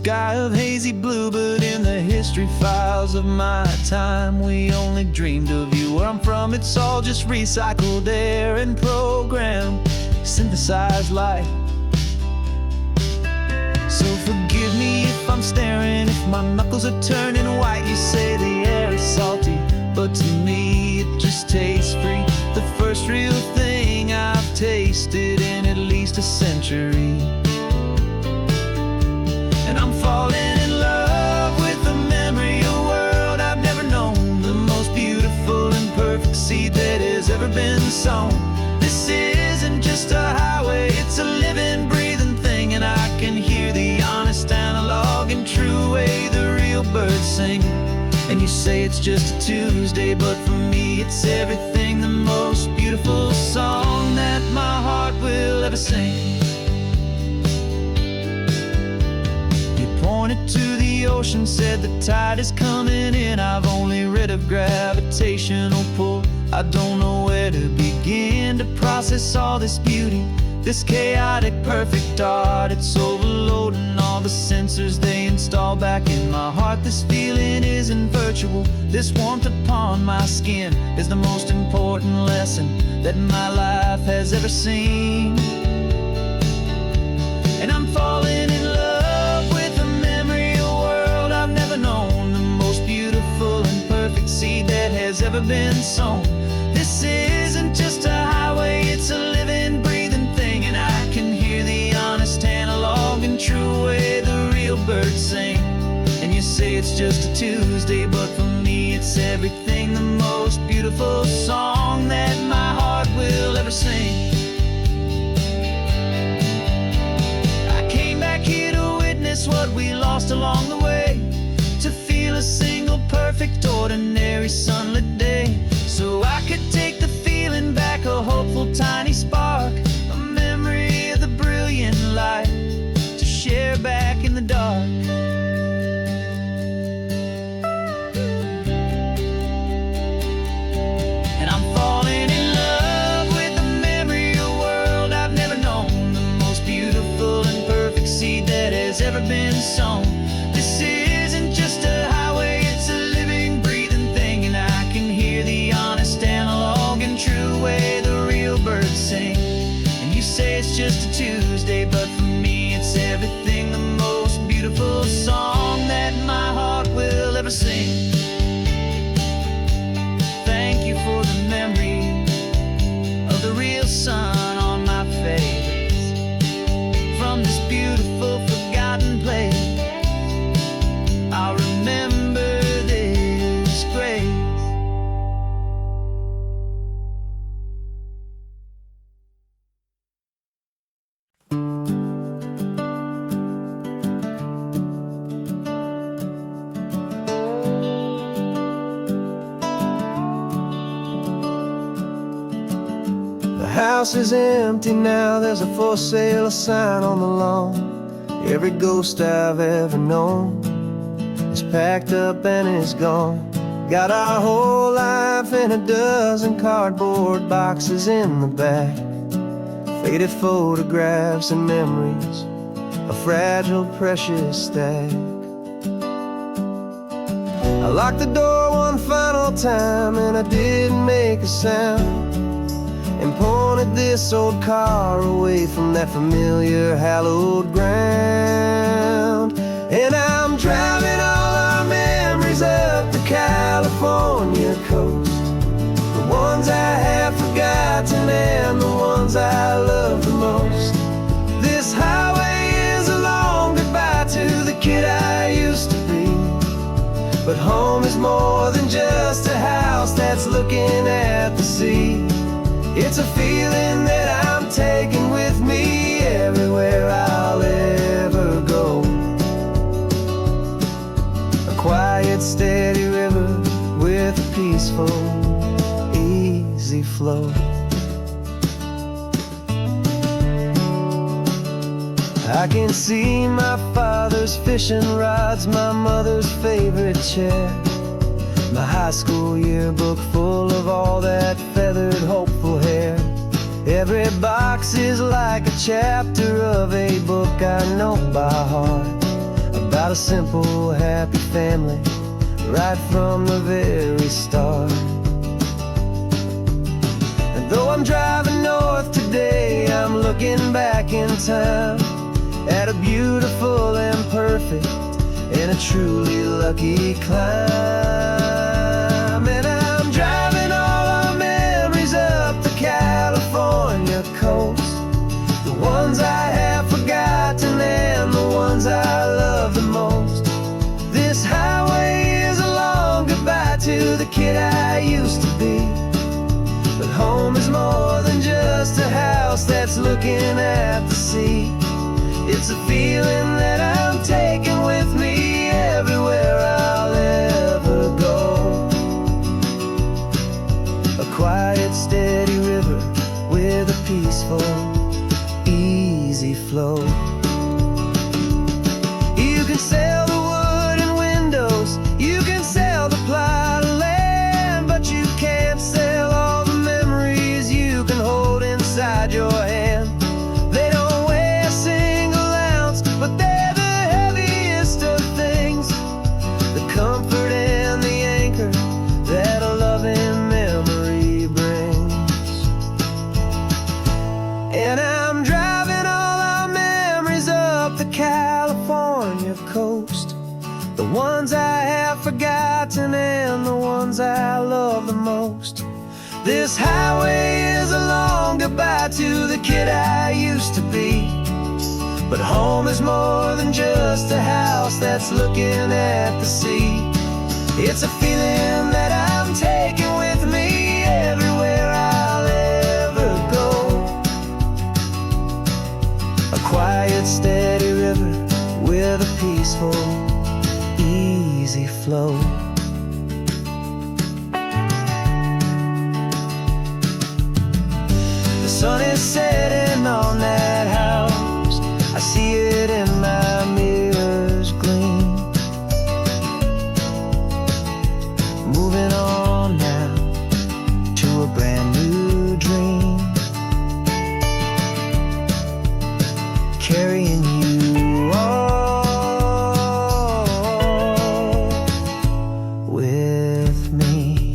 sky of hazy blue, but in the history files of my time, we only dreamed of you. Where I'm from, it's all just recycled air and programmed, synthesized light. So forgive me if I'm staring, if my knuckles are turning white. You say the air is salty, but to me it just tastes free. The first real thing I've tasted in at least a century. And I'm falling in love with the memory of a world I've never known, the most beautiful and perfect seed that has ever been sown. This isn't just a highway, it's a living, breathing thing, and I can hear the honest, analog, and true way the real birds sing. And you say it's just a Tuesday, but for me it's everything, the most beautiful song that my heart will ever sing. Pointed to the ocean, said the tide is coming in. I've only read of gravitational pull. I don't know where to begin to process all this beauty, this chaotic perfect art. It's overloading all the sensors they install back in my heart. This feeling isn't virtual, this warmth upon my skin is the most important lesson that my life has ever seen. And I'm falling in love with a memory of a world I've never known, the most beautiful and perfect seed that has ever been sown. This isn't just a highway, it's a living, breathing thing, and I can hear the honest, analog, and true way the real birds sing. And you say it's just a Tuesday, but for me it's everything, the most beautiful song that my heart will ever sing. What we lost along the way, to feel a single perfect ordinary sunlit day, so I could take the feeling back, a hopeful tiny spark, a memory of the brilliant light to share back in the dark. And I'm falling in love with the memory of a world I've never known, the most beautiful and perfect seed that has ever been sown. This isn't just a highway, it's a living, breathing thing, and I can hear the honest, analog, and true way the real birds sing. And you say it's just a Tuesday, but for me it's everything, the most beautiful song that my heart will ever sing. Thank you for the memory of the real sun on my face, from this beautiful forgotten place. I'll remember this grace. The house is empty now, there's a for sale sign on the lawn. Every ghost I've ever known is packed up and is gone. Got our whole life in a dozen cardboard boxes in the back, faded photographs and memories, a fragile, precious stack. I locked the door one final time and I didn't make a sound, and pointed this old car away from that familiar hallowed ground. And I'm driving all our memories up the California coast, the ones I have forgotten and the ones I love the most. This highway is a long goodbye to the kid I used to be, but home is more than just a house that's looking at the sea. It's a feeling that I'm taking with me everywhere I'll ever go. A quiet, steady river with a peaceful, easy flow. I can see my father's fishing rods, my mother's favorite chair, my high school yearbook full of all that feathered, hopeful hair. Every box is like a chapter of a book I know by heart, about about a simple, happy family right from the very start. And though I'm driving north today, I'm looking back in time at a beautiful and perfect and a truly lucky climb. And I'm driving all our memories up the California coast, the ones I have forgotten and the ones I love the most. This highway is a long goodbye to the kid I used to be, but home is more than just a house that's looking at the sea. It's a feeling that I'm taking with me everywhere I'll ever go. A quiet, steady river with a peaceful, easy flow. You can sail the wooden windows, you can sail the plot of land, but you can't sail all the memories you can hold inside your hand. They don't weigh a single ounce, but they're the heaviest of things, the comfort and the anchor that a loving memory brings. And I'm driving all our memories up the California coast, the ones I have forgotten and the ones I love the most. This highway is a long goodbye to the kid I used to be, but home is more than just a house that's looking at the sea. It's a feeling that I'm taking with me everywhere I'll ever go. A quiet, steady river with a peaceful, easy flow. The sun is setting on that house, I see it in my mirror's gleam. Moving on now to a brand new dream, carrying you all with me.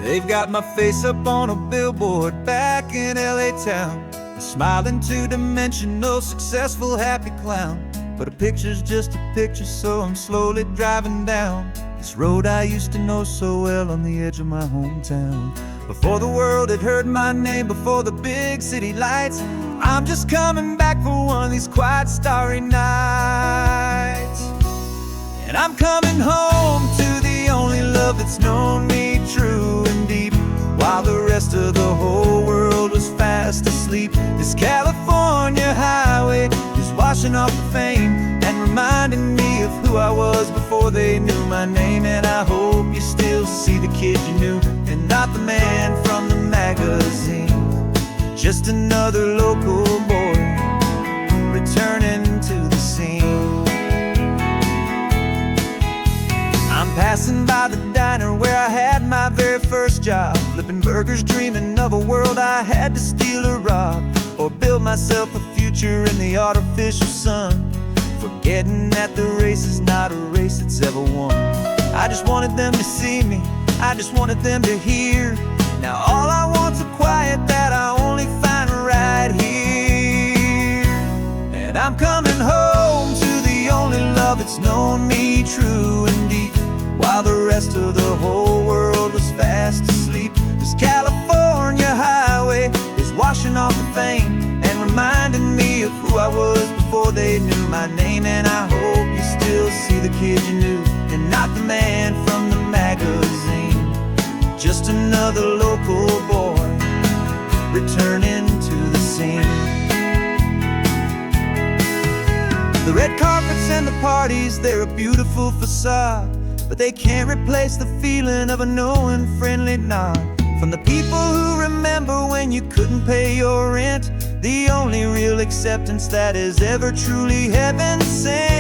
They've got my face up on a billboard back in LA town, a smiling two-dimensional, successful, happy clown. But a picture's just a picture, so I'm slowly driving down this road I used to know so well on the edge of my hometown. Before the world had heard my name, before the big city lights, I'm just coming back for one of these quiet, starry nights. And I'm coming home to the only love that's known me true and deep, while the rest of the whole world was fast asleep. This California highway is washing off the fame and reminding me of who I was before they knew my name. And I hope you still see the kid you knew and not the man from the magazine. Just another local boy returning to the scene. I'm passing by the diner where I had my very first job, flipping burgers, dreaming of a world I had to steal or rob, or build myself a future in the artificial sun, forgetting that the race is not a race that's ever won. I just wanted them to see me, I just wanted them to hear. Now all I want's a quiet that I only find right here. And I'm coming home to the only love that's known me true and deep, while the rest of the whole world was fast asleep. This California highway is washing off the fame and reminding me of who I was before they knew my name. And I hope you still see the kid you knew and not the man from the magazine. Just another local boy returning to the scene. The red carpets and the parties, they're a beautiful facade, but they can't replace the feeling of a knowing, friendly nod From the people who remember when you couldn't pay your rent, the only real acceptance that is ever truly heaven sent.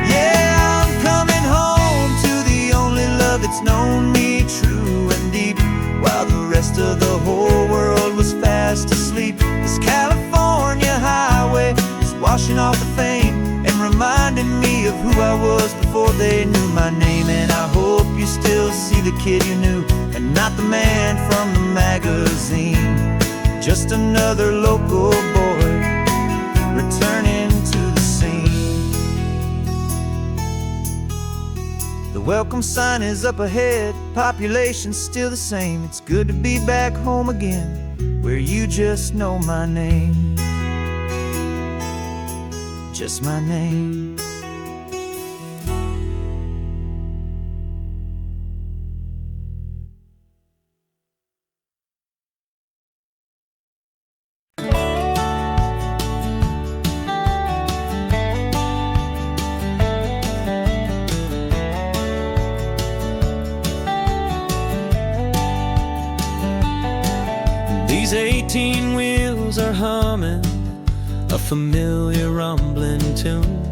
Yeah, I'm coming home to the only love that's known me true and deep, while the rest of the whole world was fast asleep. This California highway is washing off the fame and reminding me of who I was before they knew my name. And I hope you still see the kid you knew and not the man from the magazine. Just another local boy returning to the scene. The welcome sign is up ahead, population's still the same. It's good to be back home again, where you just know my name. Just my name. These 18 wheels are humming a familiar rumbling tune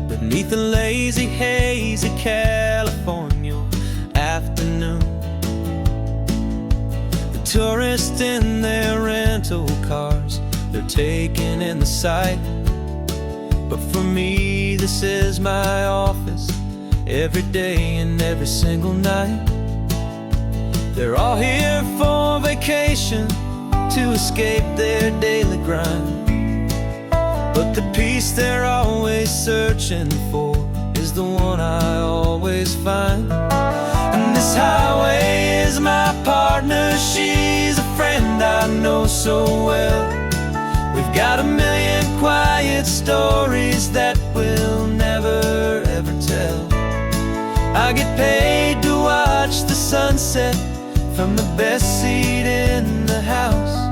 beneath the lazy, hazy California afternoon. The tourists in their rental cars, they're taking in the sight. But for me, this is my office, every day and every single night. They're all here for vacation, to escape their daily grind. But the peace they're always searching for is the one I always find. And this highway is my partner, she's a friend I know so well. We've got a million quiet stories that we'll never ever tell. I get paid to watch the sunset from the best seat in the house.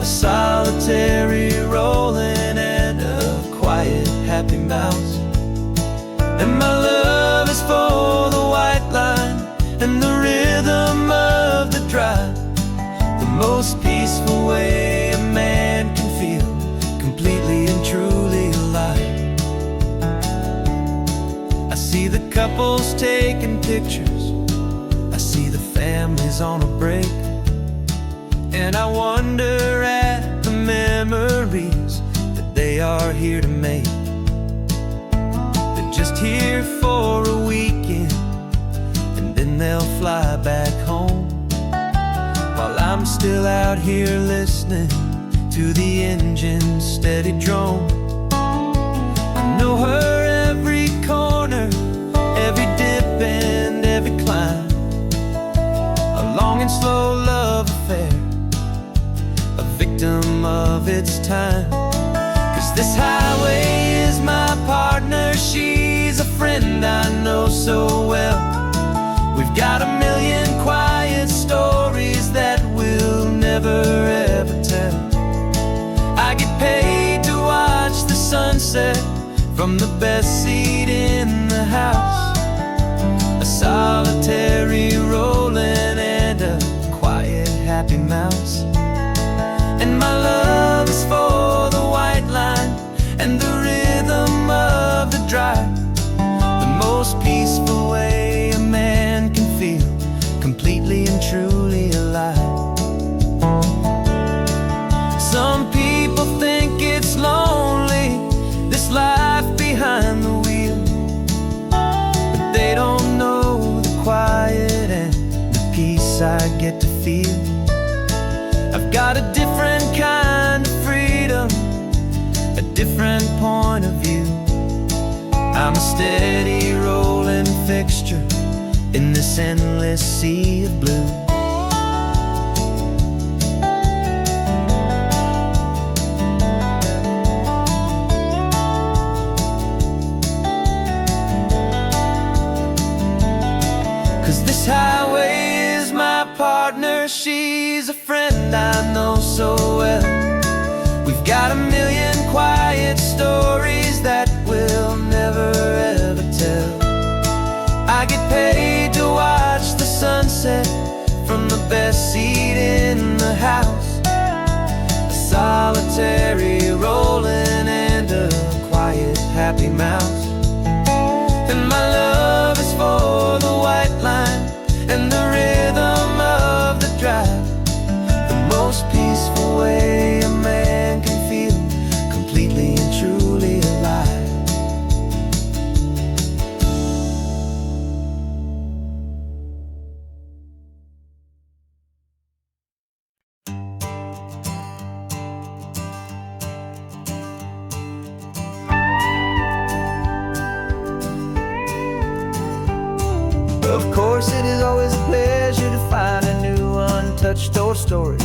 A solitary rolling and a quiet happy mouse. And my love is for the white line and the rhythm of the drive, the most peaceful way a man can feel completely and truly alive. I see the couples taking pictures, I see the families on a break, and I wonder at the memories that they are here to make. They're just here for a weekend, and then they'll fly back home, while I'm still out here listening to the engine's steady drone. I know her every corner, every dip and every climb, a long and slow love affair, a victim of its time. 'Cause this highway is my partner, she's a friend I know so well. We've got a million quiet stories that we'll never ever tell. I get paid to watch the sunset from the best seat in the house, a solitary rolling and a quiet happy mouse. And my love is for the white line and the rhythm of the drive, the most peaceful way a man can feel completely and truly alive. Some people think it's lonely, this life behind the wheel, but they don't know the quiet and the peace I get to feel. I've got a different kind of freedom, a different point of view. I'm a steady rolling fixture in this endless sea of blue. This highway is my partner, she land I know so well. We've got a million quiet stories that we'll never ever tell. I get paid to watch the sunset from the best seat in the house. A solitary rolling and a quiet happy mouse. And my love is for the white line and the rhythm of the drive. The most peaceful way a man can feel completely and truly alive. Of course, it is always a pleasure to find a new untouched old story.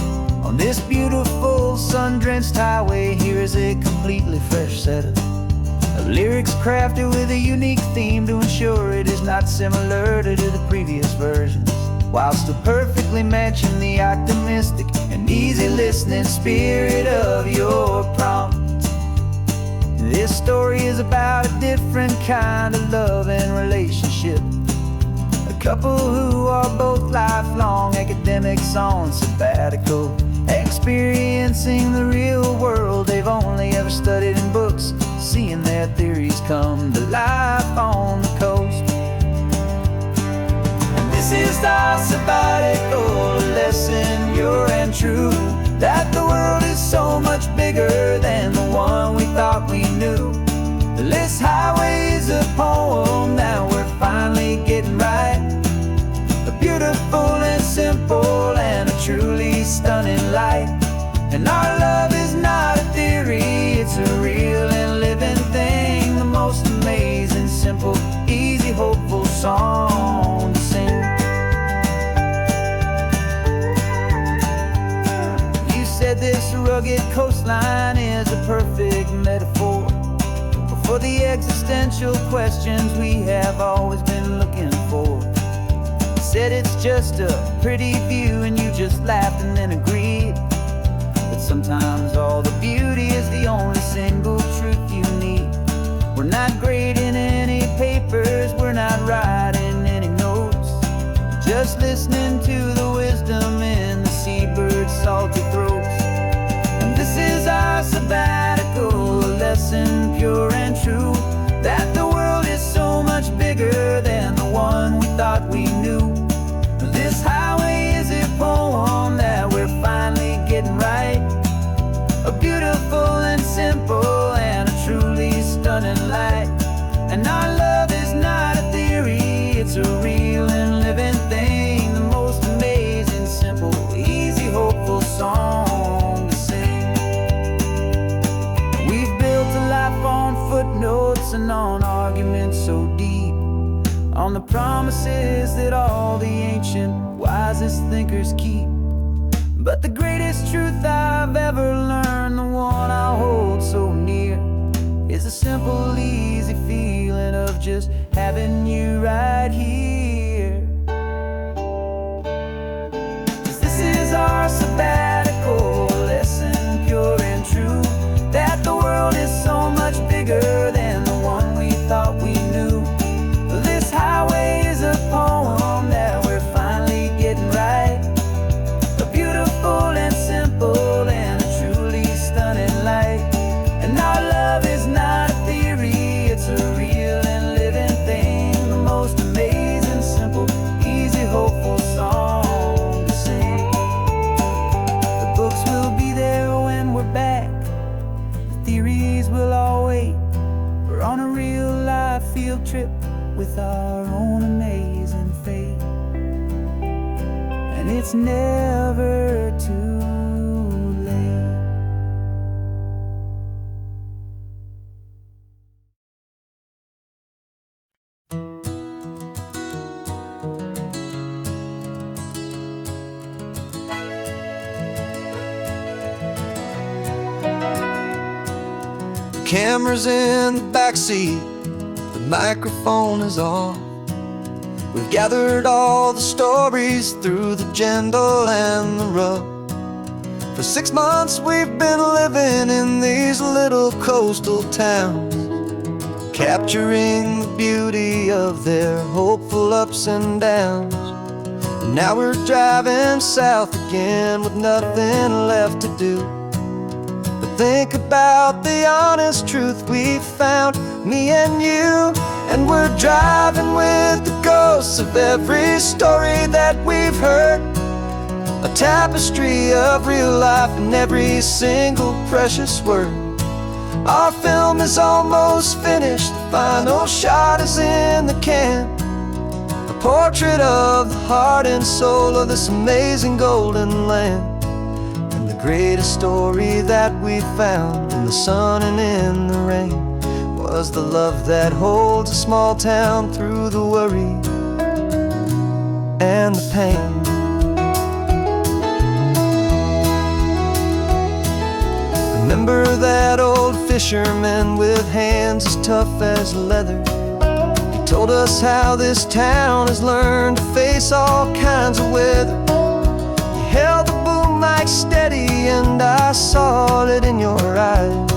On this beautiful sun-drenched highway, here is a completely fresh set of lyrics crafted with a unique theme to ensure it is not similar to the previous versions, while still perfectly matching the optimistic and easy listening spirit of your prompt. This story is about a different kind of love and relationship. A couple who are both lifelong academics on sabbatical, experiencing the real world they've only ever studied in books, seeing their theories come to life on the coast. And this is our sabbatical lesson, pure and true, that the world is so much bigger than the one we thought we knew. This highway is a poem that we're finally getting right. A beautiful and simple and a truly stunning light. And our love is not a theory, it's a real and living thing. The most amazing, simple, easy, hopeful song to sing. You said this rugged coastline is a perfect metaphor for the existential questions we have always been looking for. Said it's just a pretty view and you just laughed and then agreed. But sometimes all the beauty is the only single truth you need. We're not grading any papers, we're not writing any notes, just listening to the wisdom in the seabird's salty throats. And this is our sabbatical lesson, pure and true, that the world is so much bigger than the one we thought we knew. This highway is a poem that we're finally getting right. A beautiful and simple and a truly stunning light. And our love is not a theory, it's a real and living thing. The most amazing, simple, easy, hopeful song to sing. We've built a life on footnotes and on arguments so deep, on the promises that all the ancient, wisest thinkers keep. But the greatest truth I've ever learned, the one I hold so near, is a simple, easy feeling of just having you right here. 'Cause this is our sabbatical lesson, pure and true, that the world is so much bigger than the one we thought we knew. This highway is a poem that we're finally getting right. A beautiful and simple and a truly stunning light. And our love is not a theory, it's a real and living thing. The most amazing, simple, easy, hopeful song to sing. The books will be there when we're back, the theories will all wait. We're on a real life field trip with our own amazing fate. And it's never too late. Camera's in the backseat, the microphone is on. We've gathered all the stories through the gentle and the rough. For 6 months we've been living in these little coastal towns, capturing the beauty of their hopeful ups and downs. And now we're driving south again with nothing left to do but think about the honest truth we've found, me and you. And we're driving with the ghosts of every story that we've heard, a tapestry of real life in every single precious word. Our film is almost finished, the final shot is in the can, a portrait of the heart and soul of this amazing golden land. And the greatest story that we found in the sun and in the rain was the love that holds a small town through the worry and the pain. Remember that old fisherman with hands as tough as leather? He told us how this town has learned to face all kinds of weather. You held the boom mic steady and I saw it in your eyes.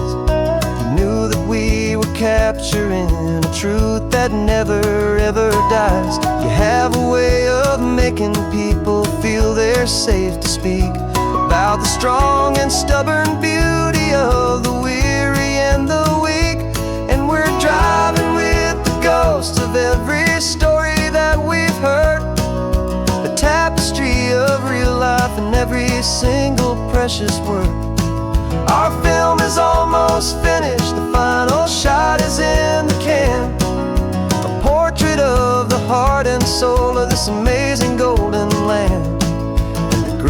You knew that we were capturing a truth that never ever dies. You have a way of making people feel they're safe to speak about the strong and stubborn beauty of the weary and the weak. And we're driving with the ghosts of every story that we've heard, a tapestry of real life in every single precious word. Our film is almost finished, the final shot is in the can, a portrait of the heart and soul of this amazing golden land.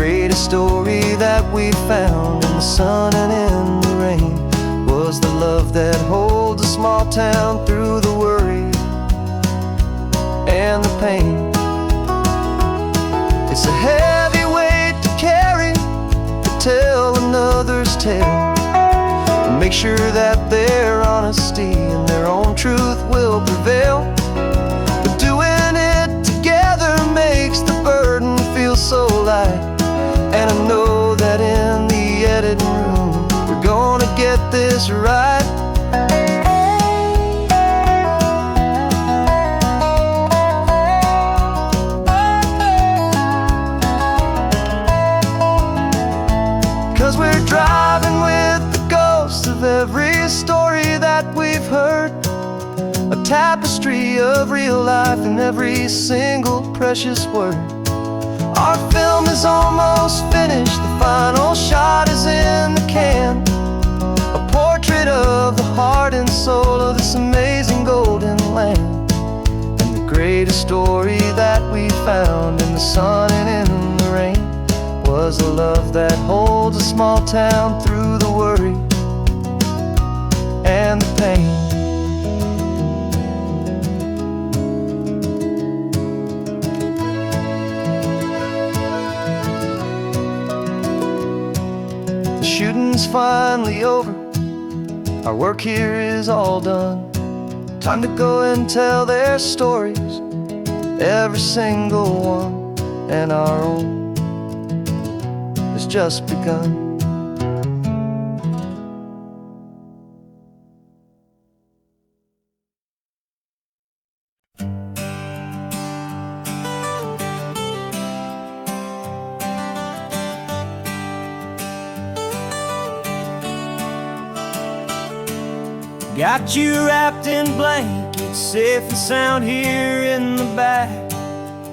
Greatest story that we found in the sun and in the rain was the love that holds a small town through the worry and the pain. It's a heavy weight to carry, to tell another's tale, and make sure that their honesty and their own truth will prevail. But doing it together makes the burden feel so light. And I know that in the editing room we're gonna get this right. 'Cause we're driving with the ghosts of every story that we've heard, a tapestry of real life in every single precious word. Our film is almost finished, the final shot is in the can, a portrait of the heart and soul of this amazing golden land. And the greatest story that we found in the sun and in the rain was the love that holds a small town through the worry and the pain. Shooting's finally over, our work here is all done. Time to go and tell their stories, every single one, and our own has just begun. Got you wrapped in blankets, safe and sound here in the back.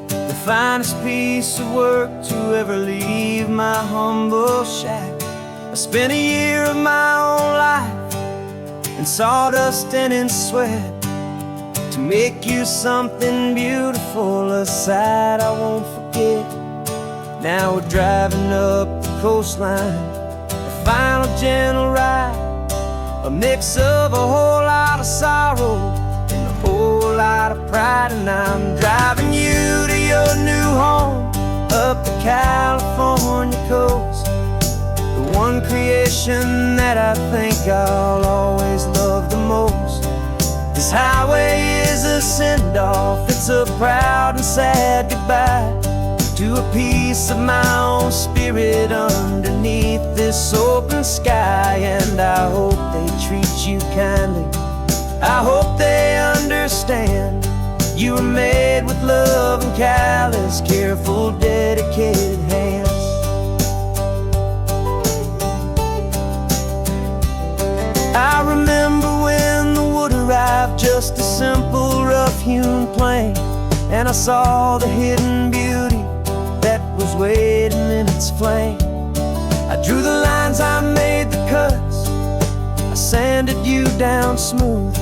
The finest piece of work to ever leave my humble shack. I spent a year of my own life in sawdust and in sweat to make you something beautiful, a sight I won't forget. Now we're driving up the coastline, a final gentle ride, a mix of a whole lot of sorrow and a whole lot of pride. And I'm driving you to your new home up the California coast, the one creation that I think I'll always love the most. This highway is a send-off, it's a proud and sad goodbye to a piece of my own spirit underneath this open sky. And I hope they treat you kindly, I hope they understand. You were made with love and callous, careful, dedicated hands. I remember when the wood arrived, just a simple rough-hewn plank, and I saw the hidden beauty that was waiting in its flank. I drew the lines, I made the cuts, I sanded you down smooth.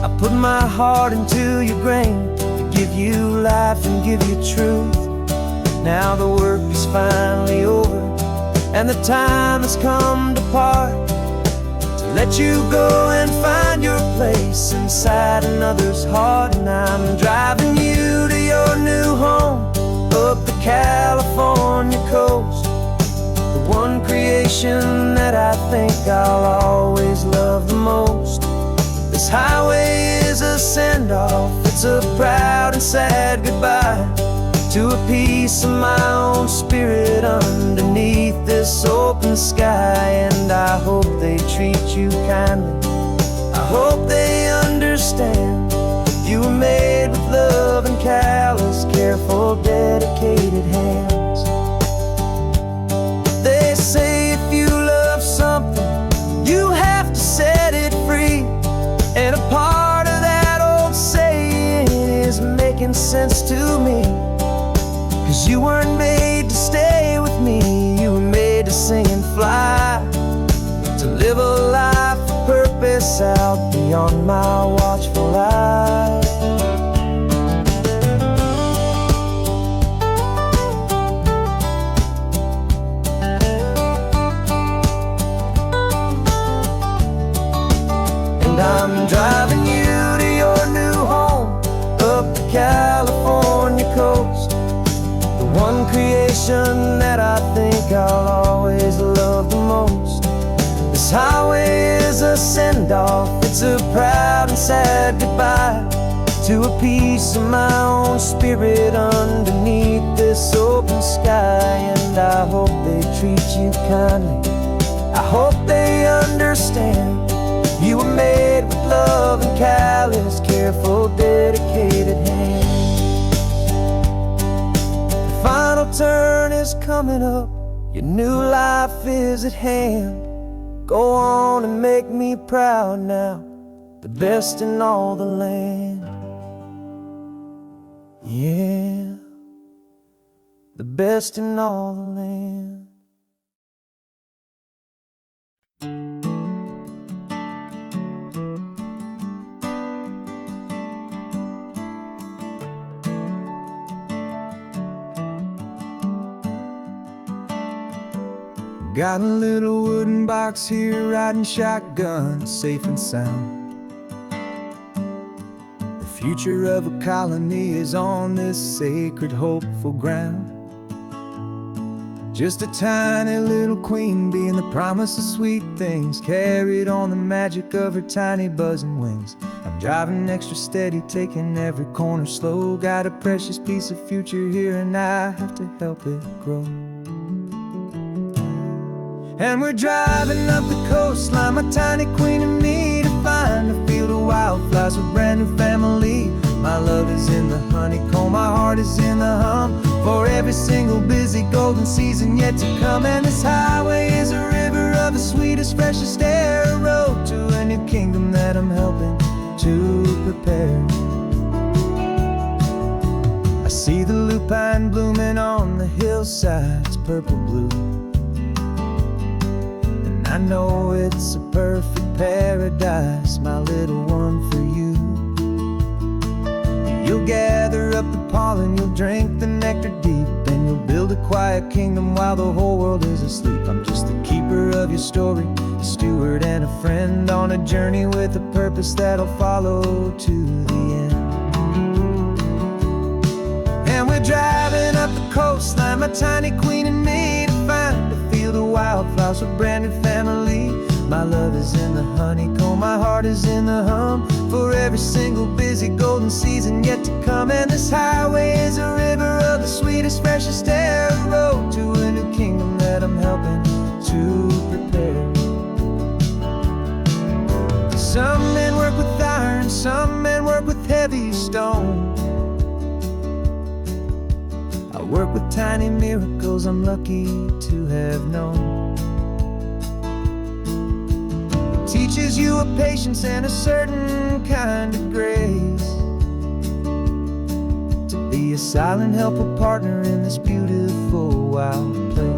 I put my heart into your grain to give you life and give you truth. Now the work is finally over, and the time has come to part, to let you go and find your place inside another's heart. And I'm driving you to your new home up the California coast, the one creation that I think I'll always love the most. This highway is a send-off, it's a proud and sad goodbye to a piece of my own spirit underneath this open sky. And I hope they treat you kindly, I hope they understand. You were made with love and callous, careful, dedicated hands. They say if you love something, you have to set it free. And a part of that old saying is making sense to me. 'Cause you weren't made to stay with me, you were made to sing and fly, to live a life of purpose out beyond my watchful eye. And I'm driving you to your new home up the California coast, the one creation that I think I'll always love the most. This highway is a send-off, it's a proud and sad goodbye to a piece of my own spirit underneath this open sky. And I hope they treat you kindly, I hope they understand. You were made with love and callous, careful, dedicated hands. The final turn is coming up, your new life is at hand. Go on and make me proud now, the best in all the land. Yeah, the best in all the land. Got a little wooden box here, riding shotgun, safe and sound. The future of a colony is on this sacred, hopeful ground. Just a tiny little queen bee and the promise of sweet things, carried on the magic of her tiny buzzing wings. I'm driving extra steady, taking every corner slow. Got a precious piece of future here and I have to help it grow. And we're driving up the coastline, my tiny queen and me, to find a field of wildflowers with a brand new family. My love is in the honeycomb, my heart is in the hum, for every single busy golden season yet to come. And this highway is a river of the sweetest, freshest air, a road to a new kingdom that I'm helping to prepare. I see the lupine blooming on the hillsides, purple blue, I know it's a perfect paradise, my little one, for you. You'll gather up the pollen, you'll drink the nectar deep, and you'll build a quiet kingdom while the whole world is asleep. I'm just the keeper of your story, a steward and a friend, on a journey with a purpose that'll follow to the end. And we're driving up the coastline, my tiny queen and me, to find a field of wildflowers with a brand new family. My love is in the honeycomb, my heart is in the hum, for every single busy golden season yet to come. And this highway is a river of the the sweetest, freshest air. A road to a new kingdom that I'm helping to prepare. Some men work with iron, some men work with heavy stone. I work with tiny miracles I'm lucky to have known. It teaches you a patience and a certain kind of grace, to be a silent helper partner in this beautiful wild place.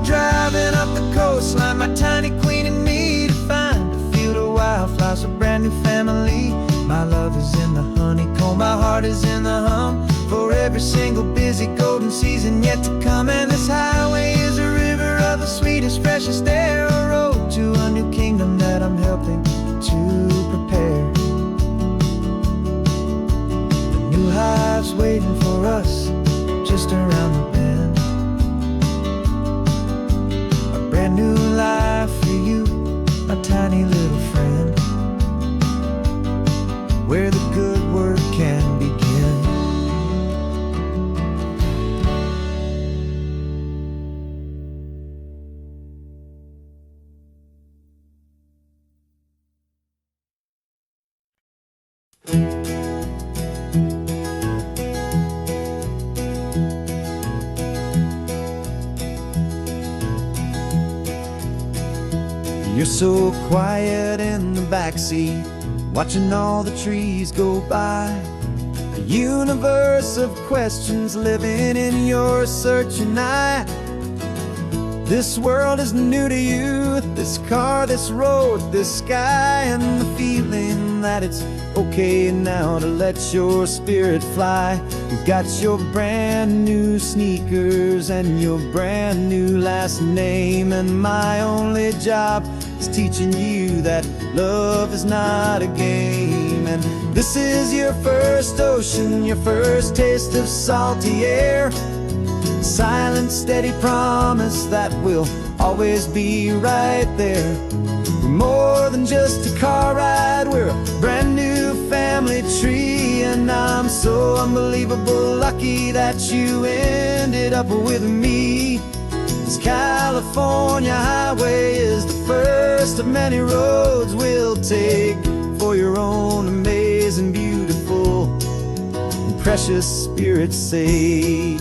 Driving up the coastline, my tiny queen and me, to find a field of wildflowers, a brand new family. My love is in the honeycomb, my heart is in the hum, for every single busy golden season yet to come. And this highway is a river of the sweetest, freshest air, a road to a new kingdom that I'm helping to prepare. The new hive's waiting for us just around the bend. Brand new life for you, my tiny little friend, where the good work can begin. You're so quiet in the backseat, watching all the trees go by. A universe of questions living in your searching eye. This world is new to you, this car, this road, this sky, and the feeling that it's okay now to let your spirit fly. You've got your brand new sneakers and your brand new last name, and my only job is teaching you that love is not a game. And this is your first ocean, your first taste of salty air, silent, steady promise that we'll always be right there. We're more than just a car ride, we're a brand new family tree, and I'm so unbelievable lucky that you ended up with me. This California highway is the first of many roads we'll take for your own amazing, beautiful, and precious spirit's sake.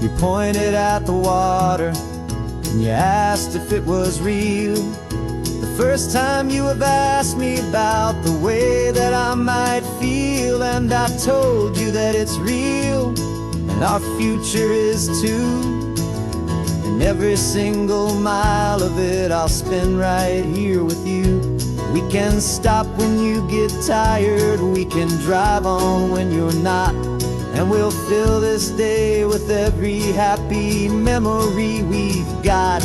You pointed at the water and you asked if it was real. The first time you have asked me about the way that I might feel, and I told you that it's real and our future is too. And every single mile of it I'll spend right here with you. We can stop when you get tired, we can drive on when you're not, and we'll fill this day with every happy memory we've got.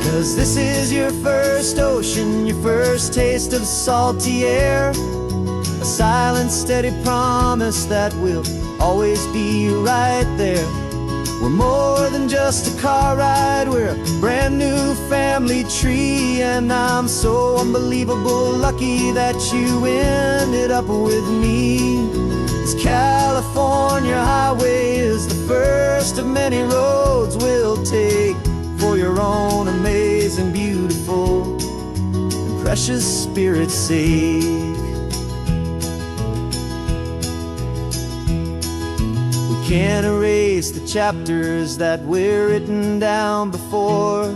'Cause this is your first ocean, your first taste of salty air, a silent, steady promise that we'll always be right there. We're more than just a car ride, we're a brand new family tree, and I'm so unbelievable lucky that you ended up with me. This California highway is the first of many roads we'll take for your own amazing, beautiful, and precious spirit's sake. Can't erase the chapters that were written down before,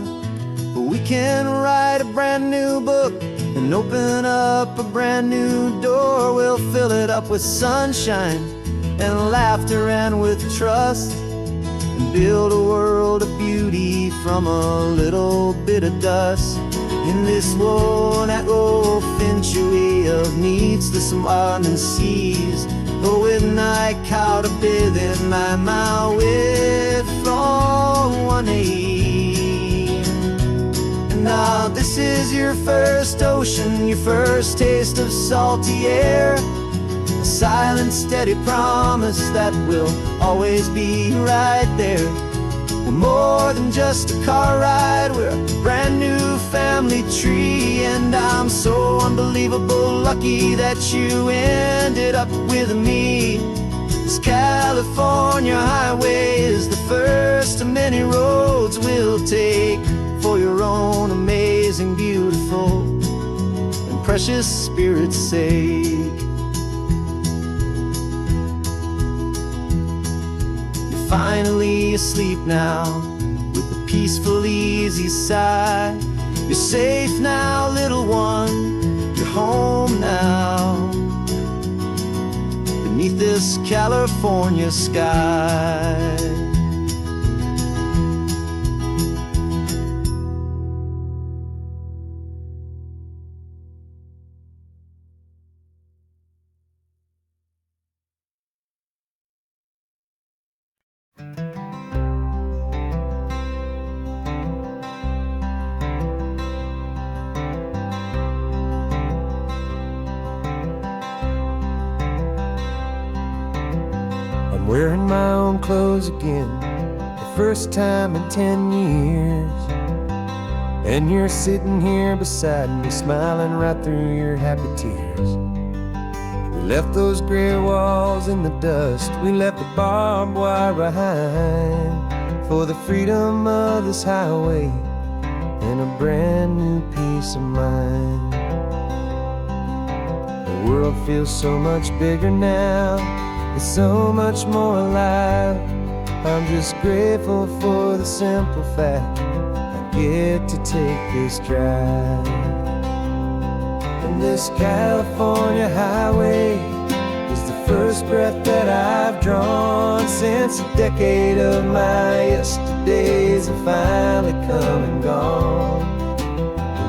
but we can write a brand new book and open up a brand new door. We'll fill it up with sunshine and laughter and with trust, and build a world of beauty from a little bit of dust. In this world that finch way of needs the surrounding seas, When I caught a bit in my mouth with from 180. Now this is your first ocean, your first taste of salty air. A silent, steady promise that we'll always be right there. We're more than just a car ride, we're a brand new family tree. And I'm so unbelievable lucky that you ended up with me. This California highway is the first of many roads we'll take for your own amazing, beautiful, and precious spirit's sake. You're finally asleep now with a peaceful, easy sigh. You're safe now, little one, you're home now, beneath this California sky. I'm wearing my own clothes again, the first time in 10 years. And you're sitting here beside me, smiling right through your happy tears. We left those gray walls in the dust, we left the barbed wire behind, for the freedom of this highway and a brand new peace of mind. The world feels so much bigger now, it's so much more alive. I'm just grateful for the simple fact I get to take this drive. And this California highway is the first breath that I've drawn since a decade of my yesterdays have finally come and gone.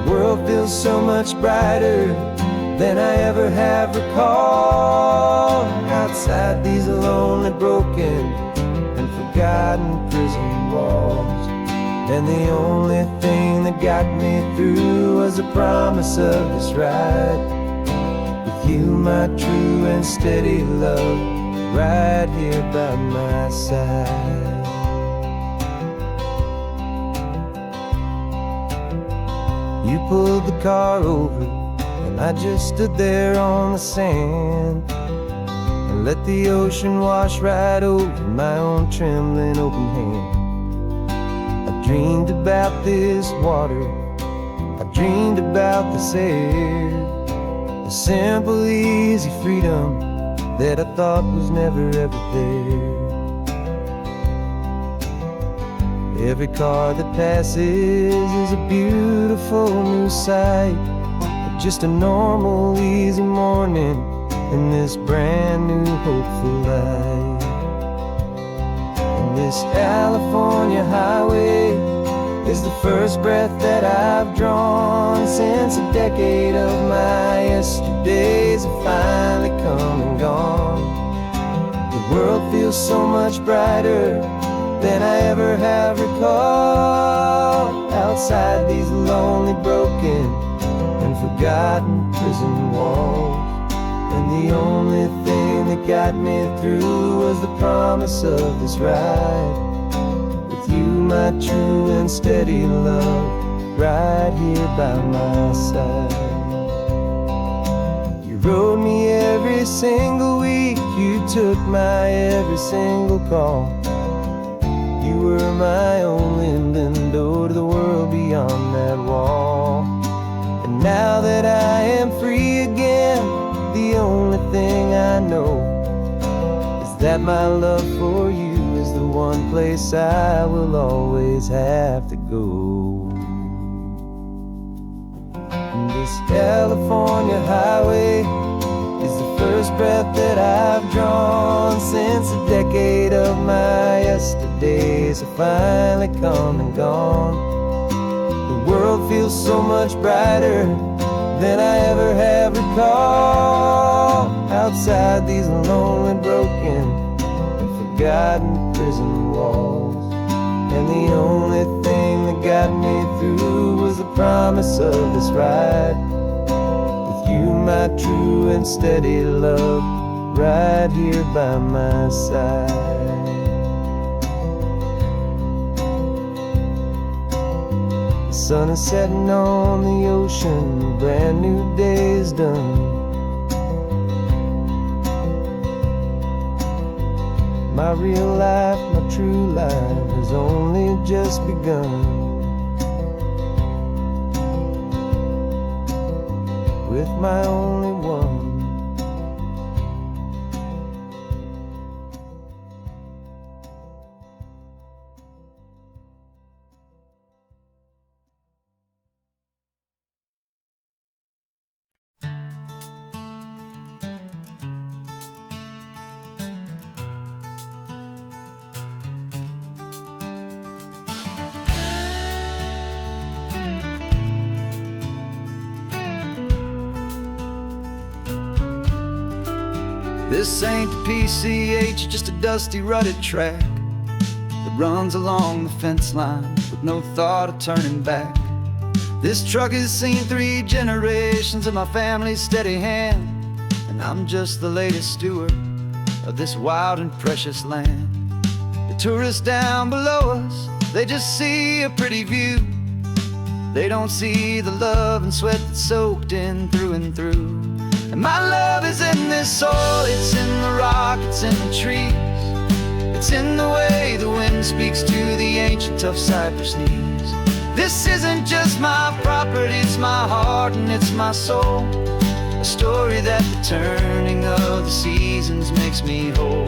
The world feels so much brighter than I ever have recalled. Outside these lonely, broken, and forgotten prison walls. And the only thing that got me through was the promise of this ride with you, my true and steady love, right here by my side. You pulled the car over and I just stood there on the sand and let the ocean wash right over my own trembling open hand. I dreamed about this water, I dreamed about this air, the simple, easy freedom that I thought was never ever there. Every car that passes is a beautiful new sight, just a normal, easy morning in this brand new, hopeful life. And this California highway is the first breath that I've drawn since a decade of my yesterdays have finally come and gone. The world feels so much brighter than I ever have recalled. Outside these lonely, broken, and forgotten prison walls. And the only thing that got me through was the promise of this ride with you, my true and steady love, right here by my side. You rode me every single week, you took my every single call. You were my only window to the world beyond that wall. And now that I am free again, the only thing I know is that my love for you is the one place I will always have to go. And this California highway is the first breath that I've drawn since a decade of my yesterdays have finally come and gone. The world feels so much brighter than I ever have recalled. Outside these lonely, broken, and forgotten prison walls. And the only thing that got me through was the promise of this ride. With you, my true and steady love, right here by my side. The sun is setting on the ocean, a brand new day is done. My real life, my true life has only just begun. With my only one. This ain't the PCH, just a dusty, rutted track that runs along the fence line with no thought of turning back. This truck has seen 3 generations of my family's steady hand, and I'm just the latest steward of this wild and precious land. The tourists down below us, they just see a pretty view. They don't see the love and sweat that's soaked in through and through. And my love is in this soil, it's in the rock, it's in the trees. It's in the way the wind speaks to the ancient tough cypress knees. This isn't just my property, it's my heart and it's my soul. A story that the turning of the seasons makes me whole.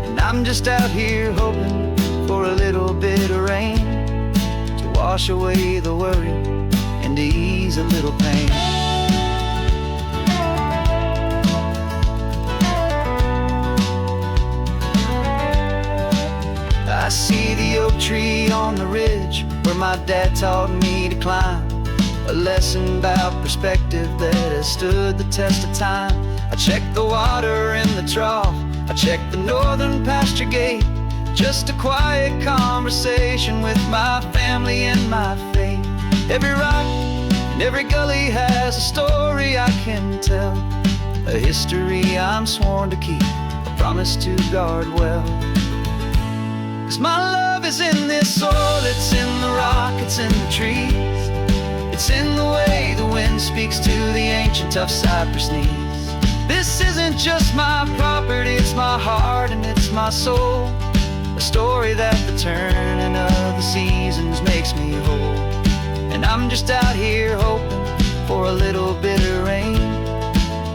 And I'm just out here hoping for a little bit of rain to wash away the worry and to ease a little pain. I see the oak tree on the ridge where my dad taught me to climb. A lesson about perspective that has stood the test of time. I check the water in the trough, I check the northern pasture gate. Just a quiet conversation with my family and my faith. Every rock and every gully has a story I can tell. A history I'm sworn to keep, a promise to guard well. 'Cause my love is in this soil, it's in the rock, it's in the trees. It's in the way the wind speaks to the ancient tough cypress knees. This isn't just my property, it's my heart and it's my soul. A story that the turning of the seasons makes me whole. And I'm just out here hoping for a little bit of rain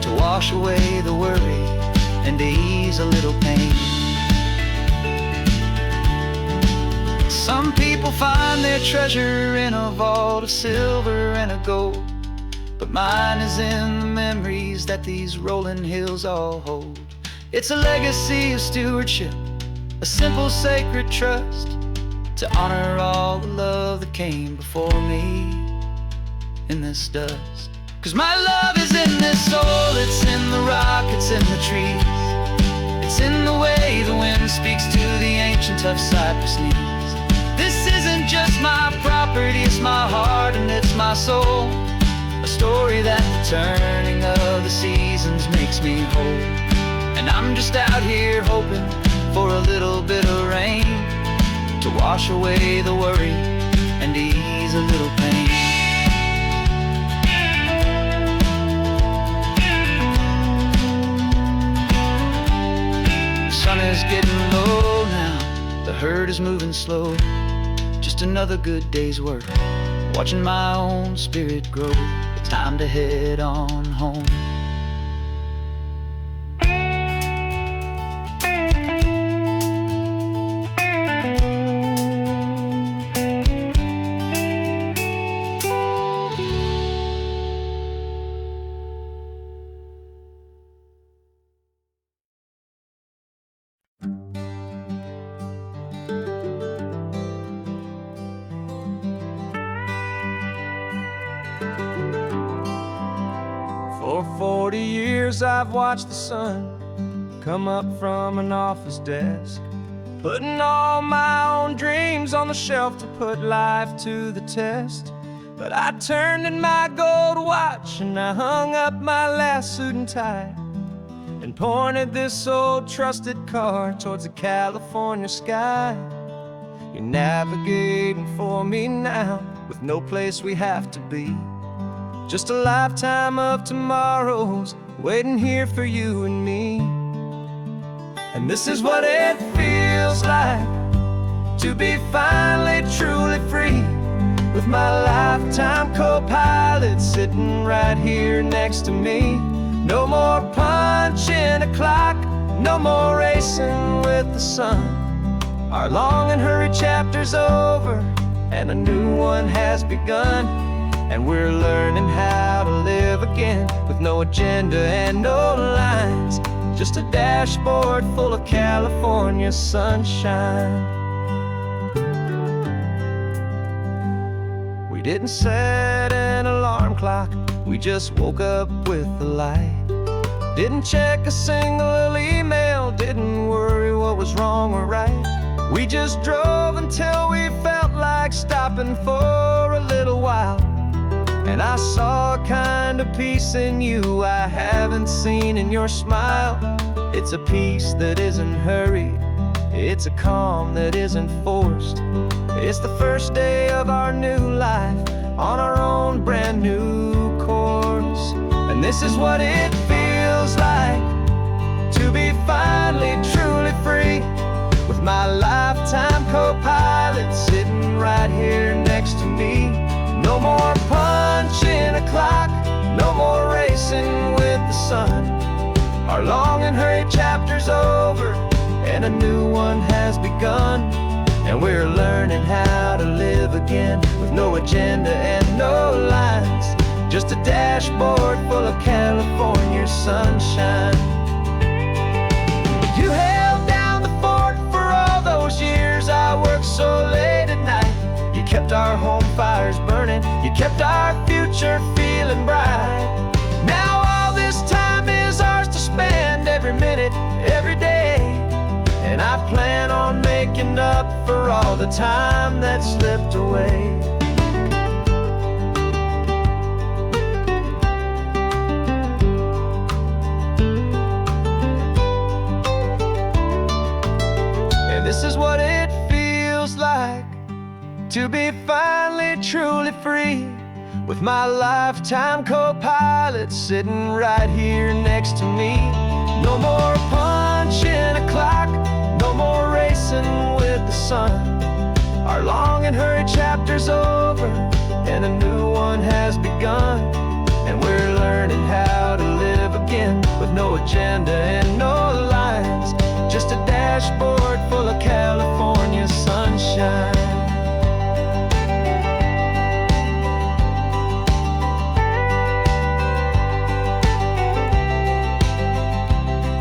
to wash away the worry and to ease a little pain. Some people find their treasure in a vault of silver and of gold, but mine is in the memories that these rolling hills all hold. It's a legacy of stewardship, a simple sacred trust, to honor all the love that came before me in this dust. 'Cause my love is in this soul, it's in the rock, it's in the trees. It's in the way the wind speaks to the ancient tough cypress knees. This isn't just my property, it's my heart and it's my soul. A story that the turning of the seasons makes me whole. And I'm just out here hoping for a little bit of rain to wash away the worry and ease a little pain. The sun is getting low now, the herd is moving slow. Just another good day's work, watching my own spirit grow. It's time to head on home. For 40 years I've watched the sun come up from an office desk, putting all my own dreams on the shelf to put life to the test. But I turned in my gold watch and I hung up my last suit and tie and pointed this old trusted car towards the California sky. You're navigating for me now with no place we have to be, just a lifetime of tomorrows waiting here for you and me. And this is what it feels like to be finally truly free, with my lifetime co-pilot sitting right here next to me. No more punching a clock, no more racing with the sun. Our long and hurried chapter's over and a new one has begun. And we're learning how to live again with no agenda and no lines, just a dashboard full of California sunshine. We didn't set an alarm clock, we just woke up with the light. Didn't check a single email, didn't worry what was wrong or right. We just drove until we felt like stopping for a little while. And I saw a kind of peace in you I haven't seen in your smile. It's a peace that isn't hurried, it's a calm that isn't forced. It's the first day of our new life on our own brand new course. And this is what it feels like to be finally truly free, with my lifetime co-pilot sitting right here next to me. No more punching a clock, no more racing with the sun. Our long and hurried chapter's over and a new one has begun. And we're learning how to live again with no agenda and no lines, just a dashboard full of California sunshine. You held down the fort for all those years I worked so late at night. You kept our home fires burning, you kept our future feeling bright. Now all this time is ours to spend, every minute, every day. And I plan on making up for all the time that slipped away. And this is what it feels like to be finally truly free, with my lifetime co-pilot sitting right here next to me. No more punching a clock, no more racing with the sun. Our long and hurried chapter's over and a new one has begun. And we're learning how to live again with no agenda and no lines, just a dashboard full of California sunshine.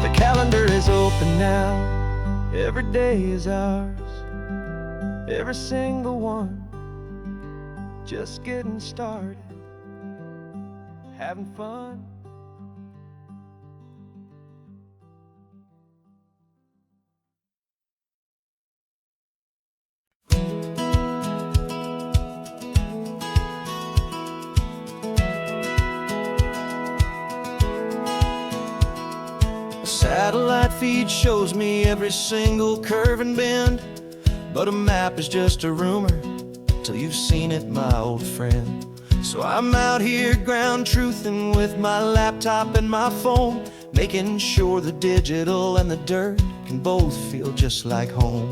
The calendar is open now, every day is ours, every single one, just getting started, having fun. Satellite feed shows me every single curve and bend, but a map is just a rumor till you've seen it, my old friend. So I'm out here ground truthing with my laptop and my phone, making sure the digital and the dirt can both feel just like home.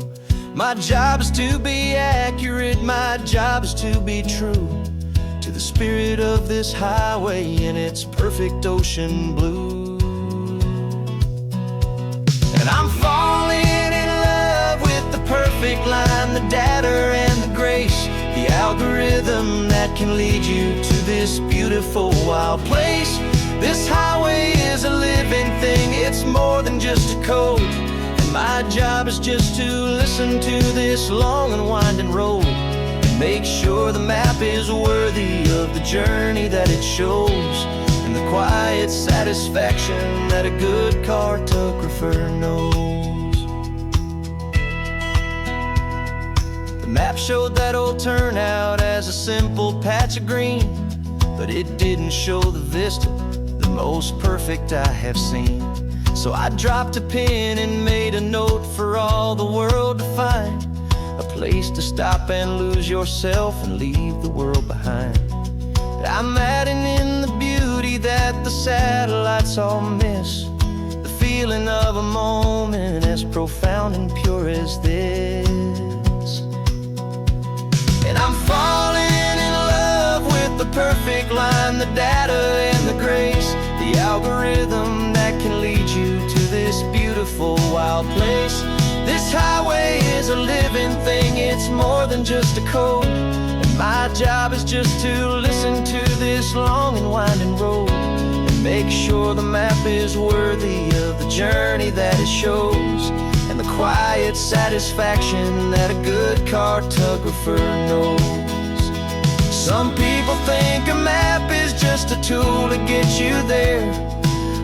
My job is to be accurate, my job is to be true to the spirit of this highway in its perfect ocean blue. And I'm falling in love with the perfect line, the data and the grace, the algorithm that can lead you to this beautiful wild place. This highway is a living thing, it's more than just a code. And my job is just to listen to this long and winding road and make sure the map is worthy of the journey that it shows. And the quiet satisfaction that a good cartographer knows. The map showed that old turnout as a simple patch of green, but it didn't show the vista, the most perfect I have seen. So I dropped a pin and made a note for all the world to find, a place to stop and lose yourself and leave the world behind. I'm adding in the beauty that the satellites all miss, the feeling of a moment as profound and pure as this. And I'm falling in love with the perfect line, the data and the grace, the algorithm that can lead you to this beautiful wild place. This highway is a living thing, it's more than just a code. And my job is just to listen to this long and winding road and make sure the map is worthy of the journey that it shows, and the quiet satisfaction that a good cartographer knows. Some people think a map is just a tool to get you there,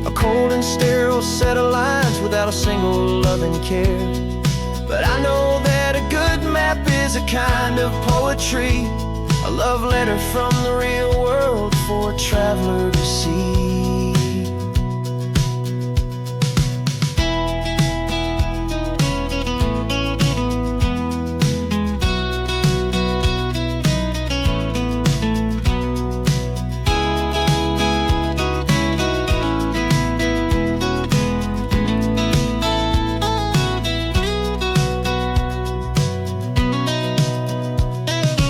a cold and sterile set of lines without a single loving care. But I know that a good map is a kind of poetry, a love letter from the real world for a traveler to see.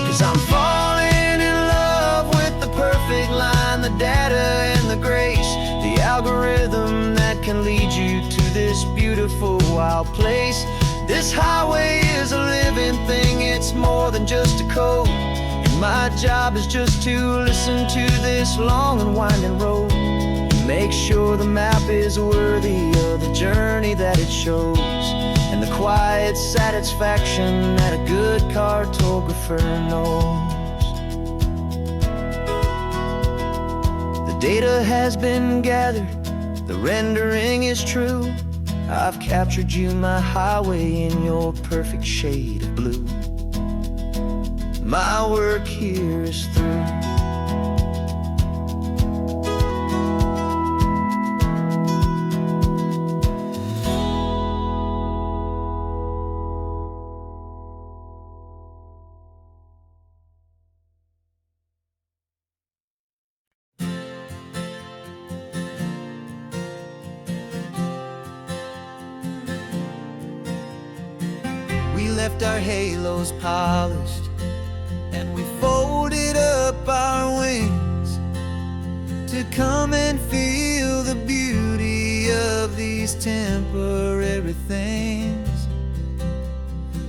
'Cause I'm falling in love with the perfect line, the data and the grace, the algorithm that can lead you to this beautiful wild place. This highway is a living thing, it's more than just a code. And my job is just to listen to this long and winding road and make sure the map is worthy of the journey that it shows, and the quiet satisfaction that a good cartographer knows. The data has been gathered, the rendering is true. I've captured you, my highway, in your perfect shade of blue. My work here is through. We left our halos polished, and we folded up our wings to come and feel the beauty of these temporary things.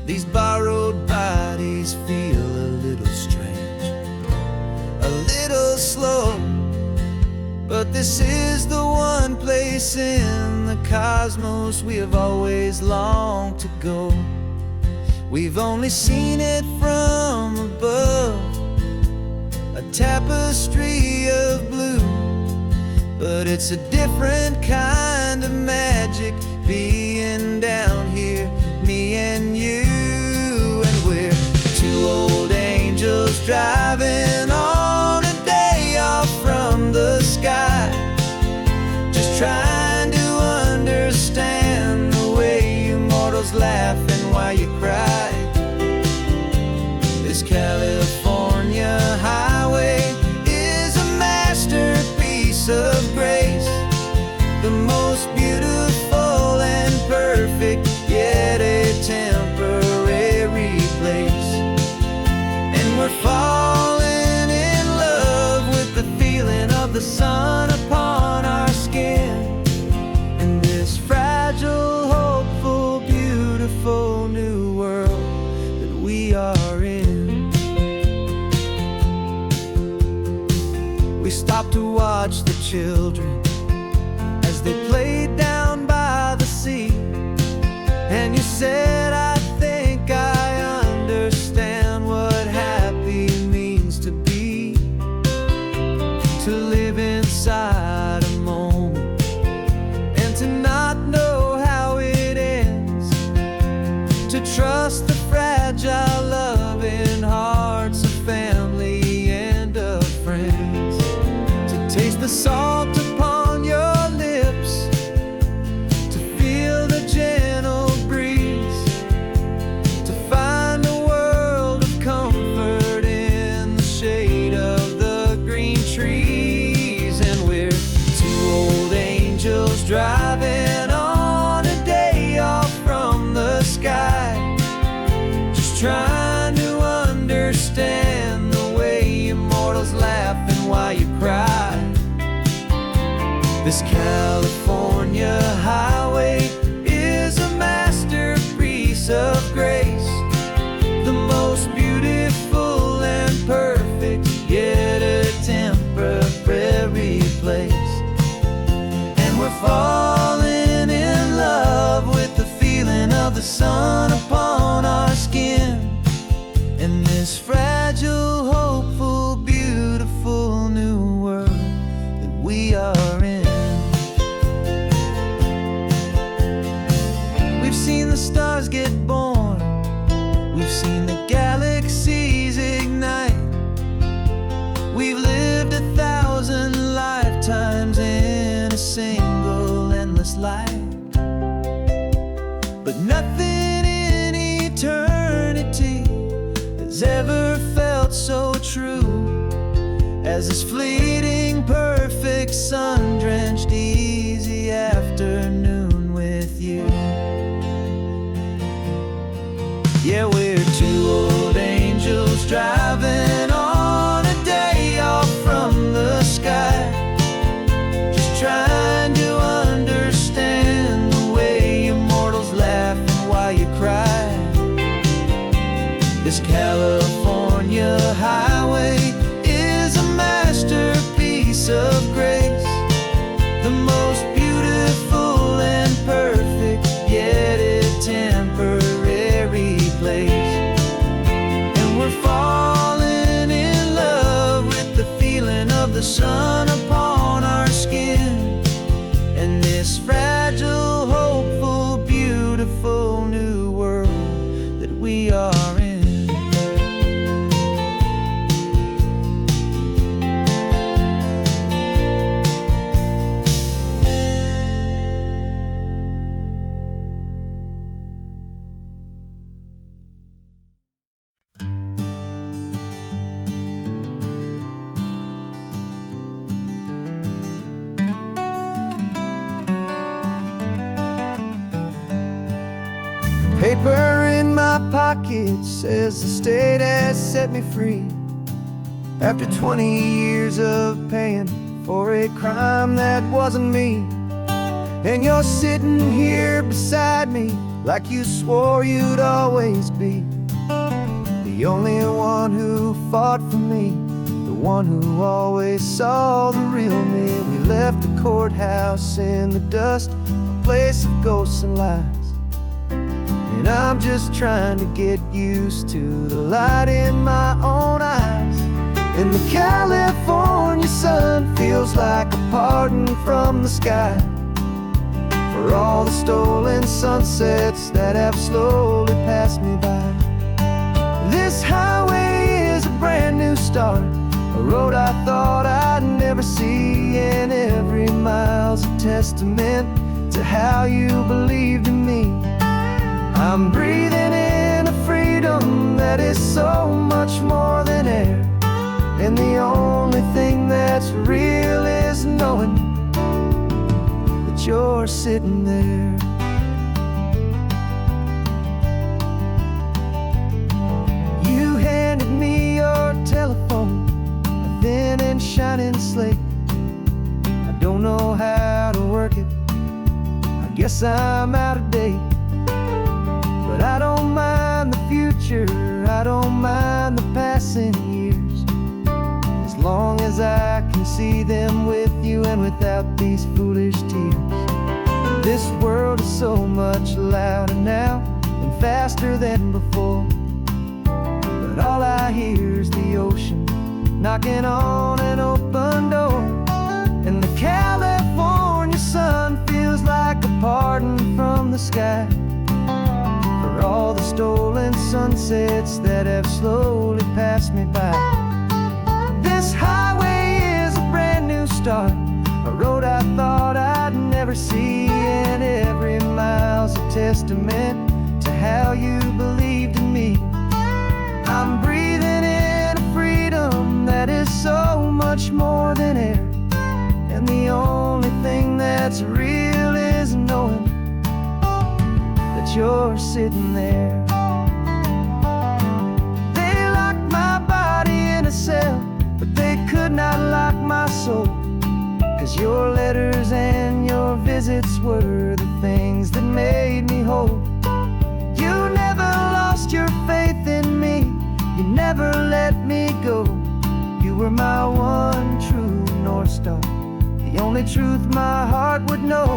These borrowed bodies feel a little strange, a little slow, but this is the one place in the cosmos we have always longed to go. We've only seen it from above, a tapestry of blue, but it's a different kind of magic being down here, me and you. And we're two old angels driving on a day off from the sky, just trying to understand the way you mortals laugh and why you cry. This California highway is a masterpiece of grace, the most beautiful and perfect, yet a temporary place. And we're falling in love with the feeling of the sun upon our skin, in this fragile, hopeful, beautiful new world that we are in. We stopped to watch the children as they played down by the sea, and you said, I think I understand what happy means to be, to live inside the salt upon your lips, to feel the gentle breeze, to find a world of comfort in the shade of the green trees. And we're two old angels driving on a day off from the sky, just trying to understand the way you mortals laugh and why you cry. This California highway is a masterpiece of grace, the most beautiful and perfect, yet a temporary place. And we're falling in love with the feeling of the sun upon our skin, in this fragile, hopeful, beautiful new world that we are in. We've seen the stars get born, we've seen the galaxies ignite, we've lived 1,000 lifetimes in a single endless life. But nothing in eternity has ever felt so true as this fleeting, perfect, sun-drenched, easy afternoon with you. Yeah, we're two old angels driving on a day off from the sky, just trying to understand the way you mortals laugh and why you cry. This California highway is a masterpiece of grace, the most beautiful and perfect, yet a temporary place. And we're falling in love with the feeling of the sun upon our skin, and this fragile, hopeful, beautiful new world that we are in. Paper in my pocket says the state has set me free, after 20 years of paying for a crime that wasn't me. And you're sitting here beside me like you swore you'd always be, the only one who fought for me, the one who always saw the real me. We left the courthouse in the dust, a place of ghosts and lies, and I'm just trying to get used to the light in my own eyes. And the California sun feels like a pardon from the sky for all the stolen sunsets that have slowly passed me by. This highway is a brand new start, a road I thought I'd never see, and every mile's a testament to how you believed in me. I'm breathing in a freedom that is so much more than air, and the only thing that's real is knowing that you're sitting there. You handed me your telephone, a thin and shining slate. I don't know how to work it, I guess I'm out of date. But I don't mind the future, I don't mind the passing years, as long as I can see them with you and without these foolish tears. This world is so much louder now and faster than before, but all I hear is the ocean knocking on an open door. And the California sun feels like a pardon from the sky for all the stolen sunsets that have slowly passed me by. This highway is a brand new start, testament to how you believed in me. I'm breathing in a freedom that is so much more than air, and the only thing that's real is knowing that you're sitting there. They locked my body in a cell, but they could not lock my soul, 'cause your letters and your visits were the things that made me whole. You never lost your faith in me, you never let me go. You were my one true North Star, the only truth my heart would know.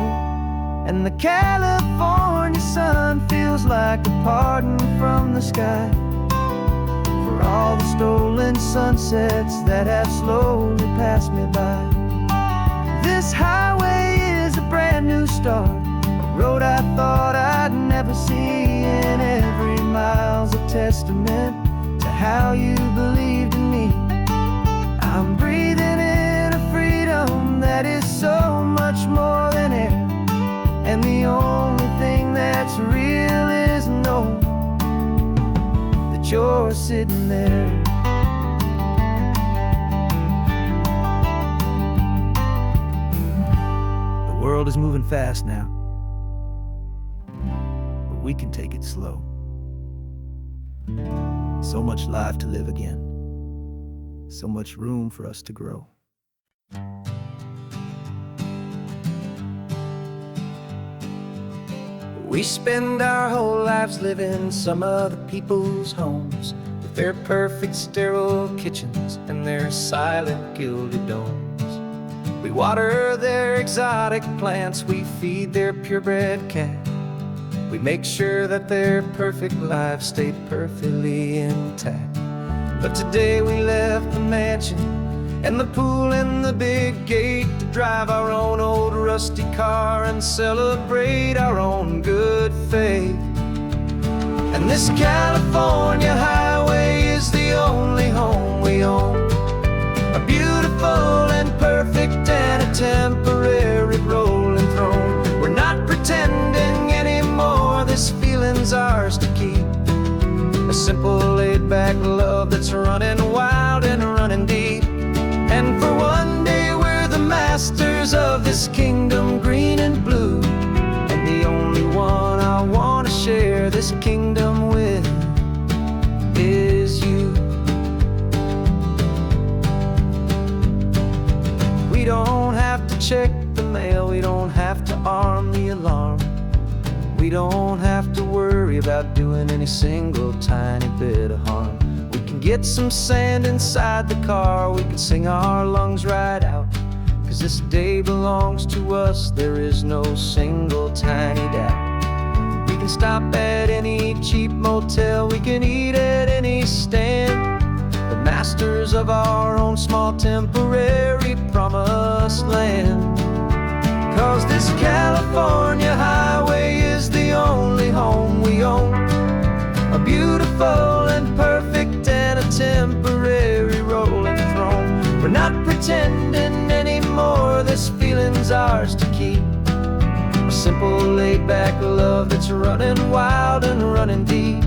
And the California sun feels like a pardon from the sky for all the stolen sunsets that have slowly passed me by. This highway is a brand new start, a road I thought I'd never see, and every mile's a testament to how you believed in me. I'm breathing in a freedom that is so much more than air, and the only thing that's real is knowing that you're sitting there. The world is moving fast now, but we can take it slow. So much life to live again, so much room for us to grow. We spend our whole lives living some other people's homes, with their perfect sterile kitchens and their silent gilded domes. We water their exotic plants, we feed their purebred cat. We make sure that their perfect lives stay perfectly intact. But today we left the mansion and the pool and the big gate to drive our own old rusty car and celebrate our own good faith. And this California highway is the only home we own, a beautiful and perfect and a temporary rolling throne. We're not pretending anymore, this feeling's ours to keep, a simple laid-back love that's running wild and running deep. And for one day we're the masters of this kingdom green and blue, and the only one I want to share this kingdom with is you. We don't have to check the mail, we don't have to arm the alarm, we don't have to worry about doing any single tiny bit of harm. We can get some sand inside the car, we can sing our lungs right out, 'cause this day belongs to us, there is no single tiny doubt. We can stop at any cheap motel, we can eat at any stand, the masters of our own small temporary promised land. 'Cause this California highway is the only home we own, a beautiful and perfect and a temporary rolling throne. We're not pretending anymore, this feeling's ours to keep, a simple laid-back love that's running wild and running deep.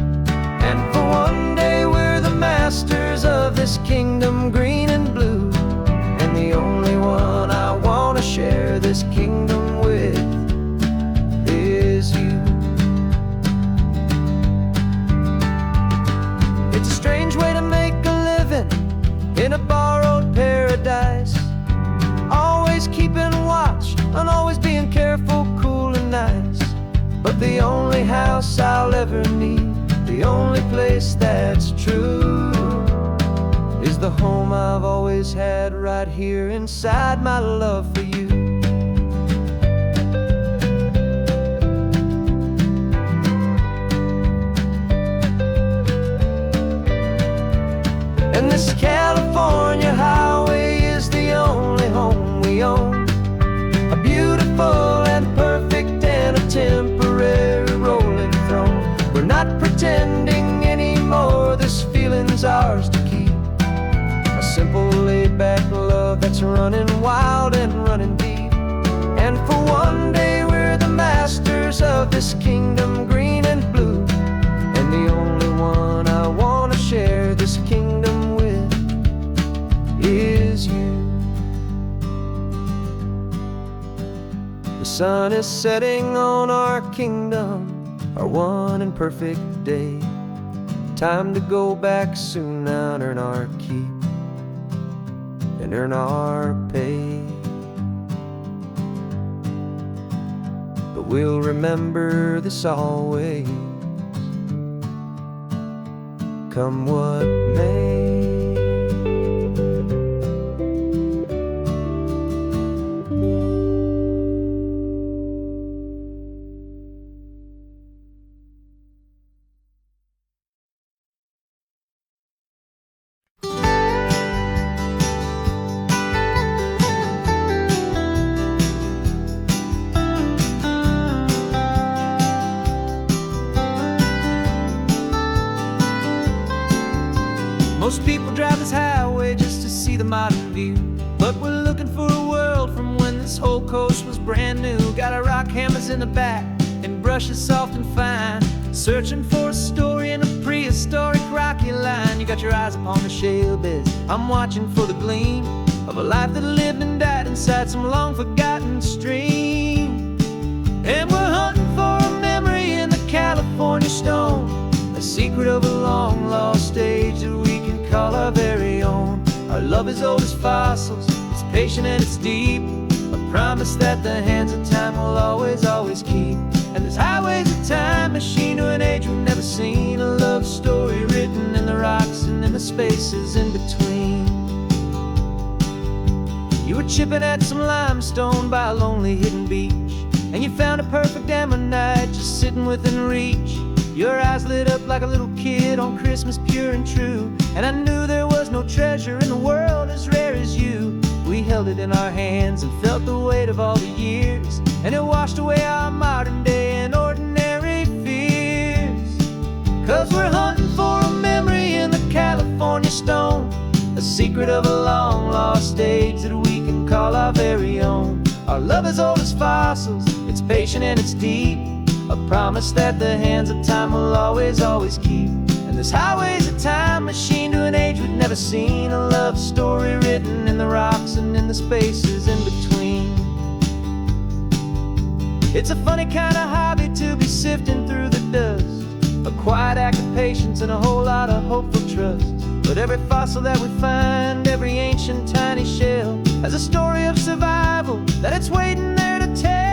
And for one day we're the masters of this kingdom green and blue, and the only one I want to share this kingdom with is you. It's a strange way to make a living in a borrowed paradise, always keeping watch and always being careful, cool and nice. But the only house I'll ever need, the only place that's true, is the home I've always had right here inside my love for you. And this California highway is the only home we own, a beautiful and perfect and a temporary rolling throne. We're not pretending anymore, this feeling's ours to keep, a simple laid-back love that's running wild and running deep. And for one day we're the masters of of this kingdom, green and blue, and the only one I want to share this kingdom with is you. The sun is setting on our kingdom, our one and perfect day. Time to go back soon now and earn our keep and earn our pay. But we'll remember this always, come what may. Most people drive this highway just to see the modern view, but we're looking for a world from when this whole coast was brand new. Got our rock hammers in the back and brushes soft and fine, searching for a story in a prehistoric rocky line. You got your eyes upon the shale beds, I'm watching for the gleam of a life that lived and died inside some long forgotten stream. And we're hunting for a memory in the California stone, a secret of a long lost age that we can call our very own. Our love is old as fossils, it's patient and it's deep, a promise that the hands of time will always, always keep. And this highway's a time machine to an age we've never seen, a love story written in the rocks and in the spaces in between. You were chipping at some limestone by a lonely hidden beach, and you found a perfect ammonite just sitting within reach. Your eyes lit up like a little kid on Christmas, pure and true, and I knew there was no treasure in the world as rare as you. We held it in our hands and felt the weight of all the years, and it washed away our modern day and ordinary fears. 'Cause we're hunting for a memory in the California stone, a secret of a long lost age that we can call our very own. Our love is old as fossils, it's patient and it's deep, a promise that the hands of time will always, always keep. And this highway's a time machine to an age we've never seen, a love story written in the rocks and in the spaces in between. It's a funny kind of hobby to be sifting through the dust, a quiet act of patience and a whole lot of hopeful trust. But every fossil that we find, every ancient tiny shell, has a story of survival that it's waiting there to tell.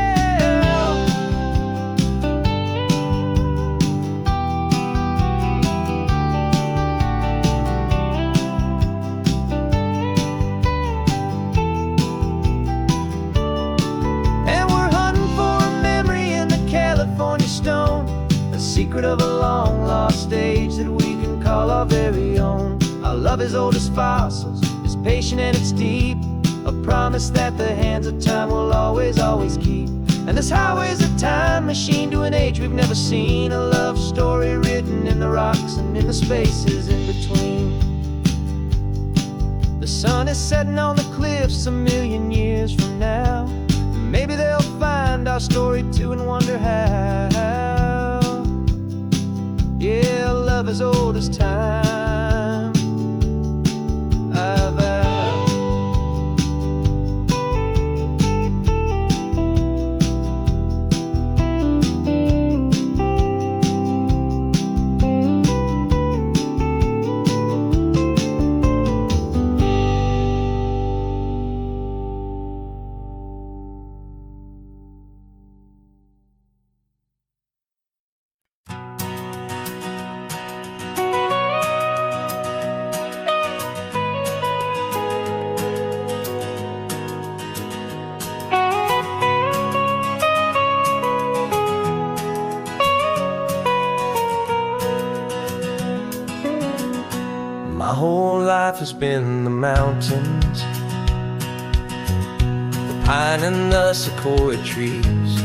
Secret of a long lost age that we can call our very own. Our love is old as fossils, it's patient and it's deep, a promise that the hands of time will always, always keep. And this highway's a time machine to an age we've never seen, a love story written in the rocks and in the spaces in between. The sun is setting on the cliffs a million years from now, maybe they'll find our story too and wonder how. Yeah, love as old as time, I vow. My whole life has been the mountains, the pine and the sequoia trees,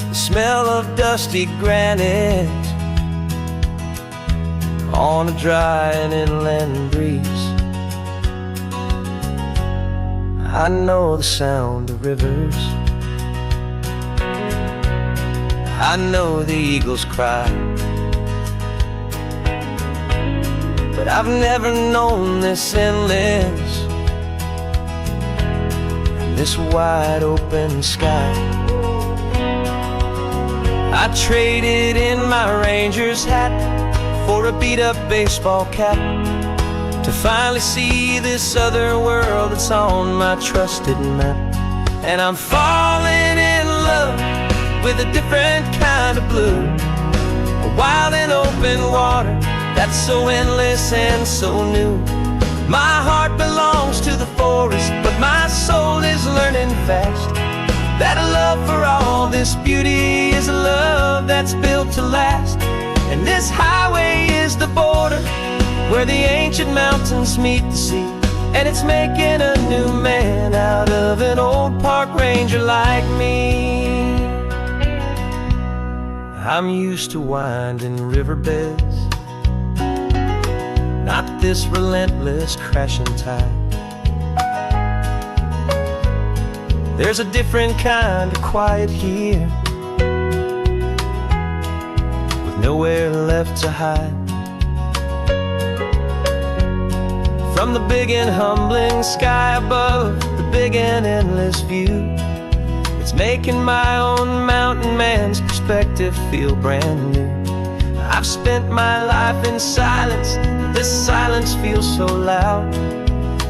the smell of dusty granite on a dry and inland breeze. I know the sound of rivers I know the eagles cry, but I've never known this endless, this wide open sky. I traded in my Ranger's hat for a beat-up baseball cap, to finally see this other world that's on my trusted map. And I'm falling in love with a different kind of blue, a wild and open water that's so endless and so new. My heart belongs to the forest, but my soul is learning fast that a love for all this beauty is a love that's built to last. And this highway is the border where the ancient mountains meet the sea, and it's making a new man out of an old park ranger like me. I'm used to winding riverbeds, not this relentless crashing tide. There's a different kind of quiet here, with nowhere left to hide. From the big and humbling sky above, the big and endless view, it's making my own mountain man's perspective feel brand new. I've spent my life in silence, this silence feels so loud.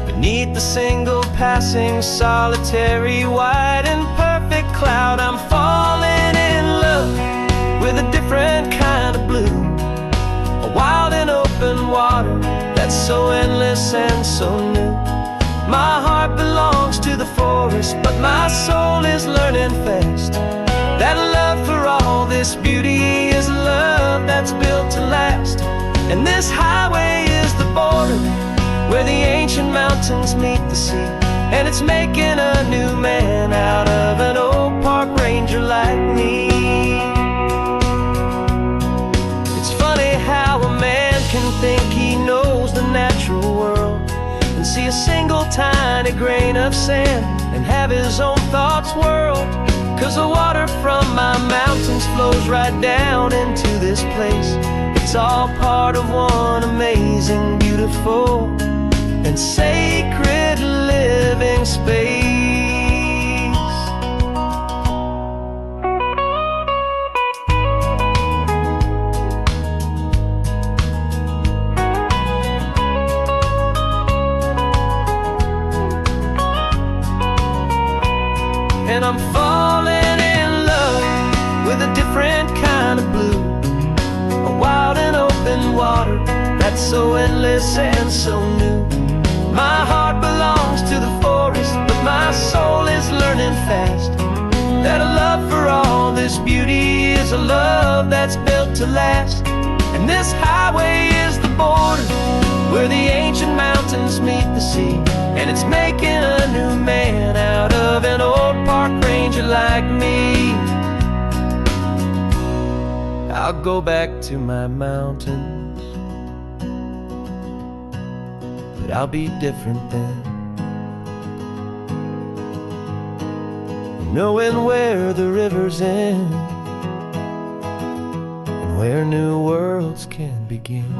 Beneath the single passing solitary white and perfect cloud, I'm falling in love with a different kind of blue, a wild and open water that's so endless and so new. My heart belongs to the forest, but my soul is learning fast that a love for all this beauty is a love that's built to last. And this highway is the border where the ancient mountains meet the sea, and it's making a new man out of an old park ranger like me. It's funny how a man can think he knows the natural world and see a single tiny grain of sand and have his own thoughts whirled. 'Cause the water from my mountains flows right down into this place. It's all part of one amazing, beautiful, and sacred living space. And I'm falling in love with a different kind of blue, a wild and open water that's so endless and so new. My heart belongs to the forest, but my soul is learning fast that a love for all this beauty is a love that's built to last. And this highway is the border where the ancient mountains meet the sea, and it's making a new man out of an old park ranger like me. I'll go back to my mountains, but I'll be different then, knowing where the rivers end and where new worlds can begin.